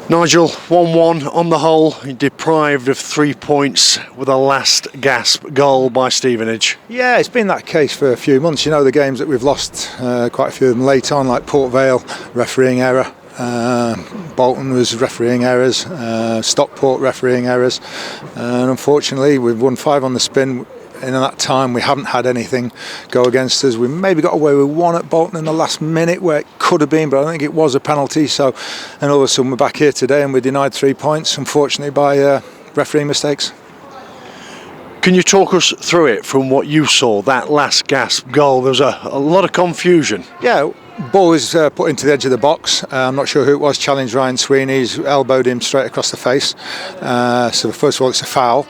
Nigel, 1-1 on the whole, deprived of 3 points with a last gasp goal by Stevenage. Yeah, it's been that case for a few months. You know, the games that we've lost, quite a few of them late on, like Port Vale, refereeing error. Bolton was refereeing errors, Stockport refereeing errors, and unfortunately we've won 5 on the spin. In that time we haven't had anything go against us. We maybe got away with one at Bolton in the last minute where it could have been, but I think it was a penalty. So, and all of a sudden we're back here today and we're denied 3 points, unfortunately, by refereeing mistakes. Can you talk us through it from what you saw, that last gasp goal? There was a lot of confusion. Yeah, ball was put into the edge of the box. I'm not sure who it was, challenged Ryan Sweeney. He's elbowed him straight across the face. So first of all, it's a foul.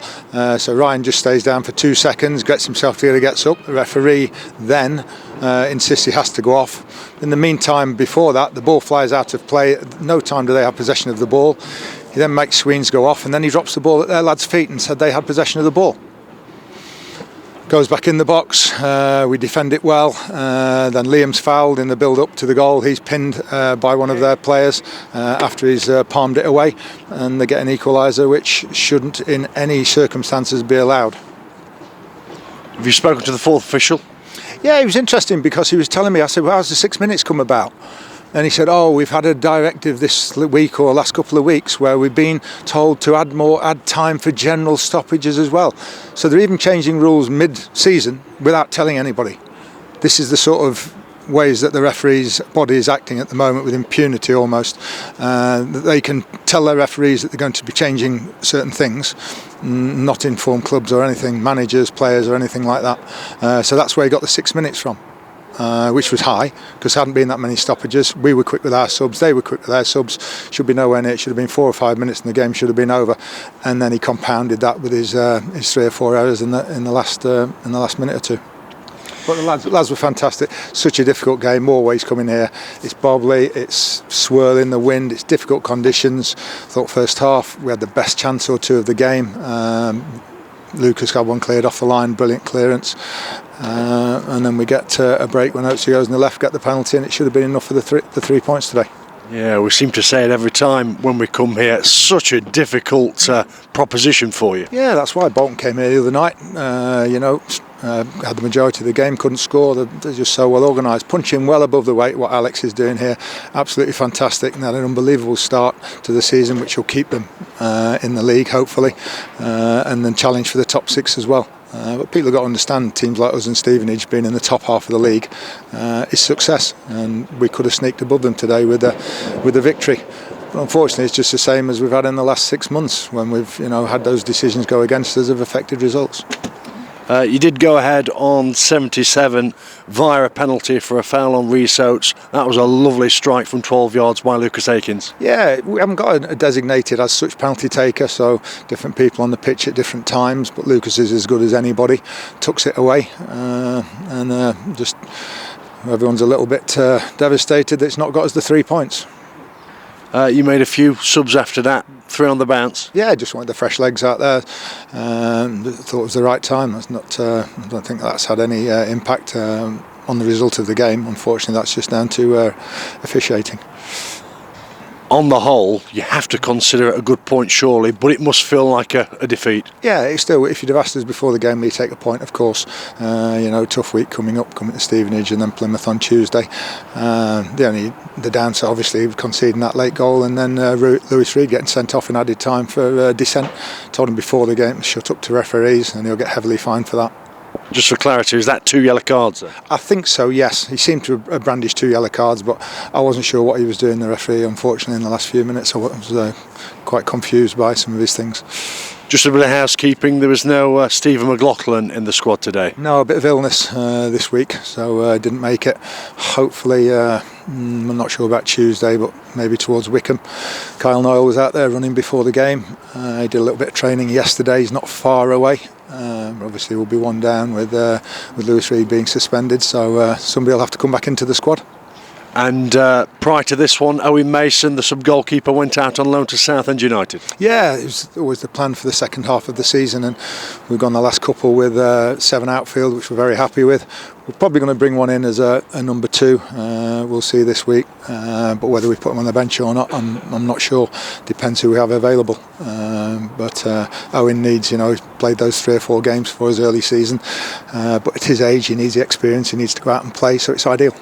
So Ryan just stays down for 2 seconds, gets himself together, gets up. The referee then insists he has to go off. In the meantime, before that, the ball flies out of play. At no time do they have possession of the ball. He then makes Sweeney go off, and then he drops the ball at their lads' feet and said they had possession of the ball. Goes back in the box, we defend it well, then Liam's fouled in the build-up to the goal. He's pinned by one of their players after he's palmed it away, and they get an equaliser which shouldn't in any circumstances be allowed. Have you spoken to the fourth official? Yeah, it was interesting because he was telling me, I said, well, how's the 6 minutes come about? And he said, oh, we've had a directive this week or last couple of weeks where we've been told to add time for general stoppages as well. So they're even changing rules mid-season without telling anybody. This is the sort of ways that the referees' body is acting at the moment, with impunity almost. That they can tell their referees that they're going to be changing certain things, not inform clubs or anything, managers, players or anything like that. So that's where he got the 6 minutes from. Which was high because there hadn't been that many stoppages. We were quick with our subs, they were quick with their subs. Should be nowhere near. It should have been 4 or 5 minutes and the game should have been over. And then he compounded that with his 3 or 4 errors in the last minute or two. But the lads were fantastic. Such a difficult game. Always coming here. It's bobbly. It's swirling the wind. It's difficult conditions. Thought first half we had the best chance or two of the game. Lucas got one cleared off the line, brilliant clearance, and then we get a break when Oatsy goes on the left, get the penalty, and it should have been enough for the 3 points today. Yeah, we seem to say it every time when we come here. It's such a difficult proposition for you. Yeah, that's why Bolton came here the other night. Had the majority of the game, couldn't score. They're just so well organised, punching well above the weight. What Alex is doing here, absolutely fantastic. And had an unbelievable start to the season, which will keep them in the league, hopefully, and then challenge for the top 6 as well. But people have got to understand, teams like us and Stevenage being in the top half of the league is success, and we could have sneaked above them today with a victory. But unfortunately, it's just the same as we've had in the last 6 months when we've had those decisions go against us, have affected results. You did go ahead on 77 via a penalty for a foul on Rhys Oates. That was a lovely strike from 12 yards by Lucas Akins. Yeah, we haven't got a designated as such penalty taker, so different people on the pitch at different times, but Lucas is as good as anybody, tucks it away, and just everyone's a little bit devastated that it's not got us the 3 points. You made a few subs after that, 3 on the bounce. Yeah, just wanted the fresh legs out there. Thought it was the right time. I don't think that's had any impact on the result of the game. Unfortunately, that's just down to officiating. On the whole, you have to consider it a good point, surely, but it must feel like a defeat. Yeah, it's still, if you'd have asked us before the game, we take a point, of course. Tough week coming to Stevenage and then Plymouth on Tuesday. The downside, obviously, conceding that late goal, and then Lewis Reed getting sent off in added time for dissent. Told him before the game to shut up to referees, and he'll get heavily fined for that. Just for clarity, is that 2 yellow cards there? I think so, yes. He seemed to have brandished 2 yellow cards, but I wasn't sure what he was doing, the referee, unfortunately, in the last few minutes. I was quite confused by some of his things. Just a bit of housekeeping, there was no Stephen McLaughlin in the squad today? No, a bit of illness this week, so didn't make it. Hopefully, I'm not sure about Tuesday, but maybe towards Wickham. Kyle Noyle was out there running before the game. He did a little bit of training yesterday, he's not far away. Obviously we'll be one down with Lewis Reed being suspended, so somebody will have to come back into the squad. And prior to this one, Owen Mason, the sub-goalkeeper, went out on loan to Southend United. Yeah, it was always the plan for the second half of the season, and we've gone the last couple with 7 outfield, which we're very happy with. We're probably going to bring one in as a number 2. We'll see this week, but whether we put him on the bench or not, I'm not sure. Depends who we have available. But Owen needs, he's played those 3 or 4 games for his early season, but at his age, he needs the experience. He needs to go out and play, so it's ideal.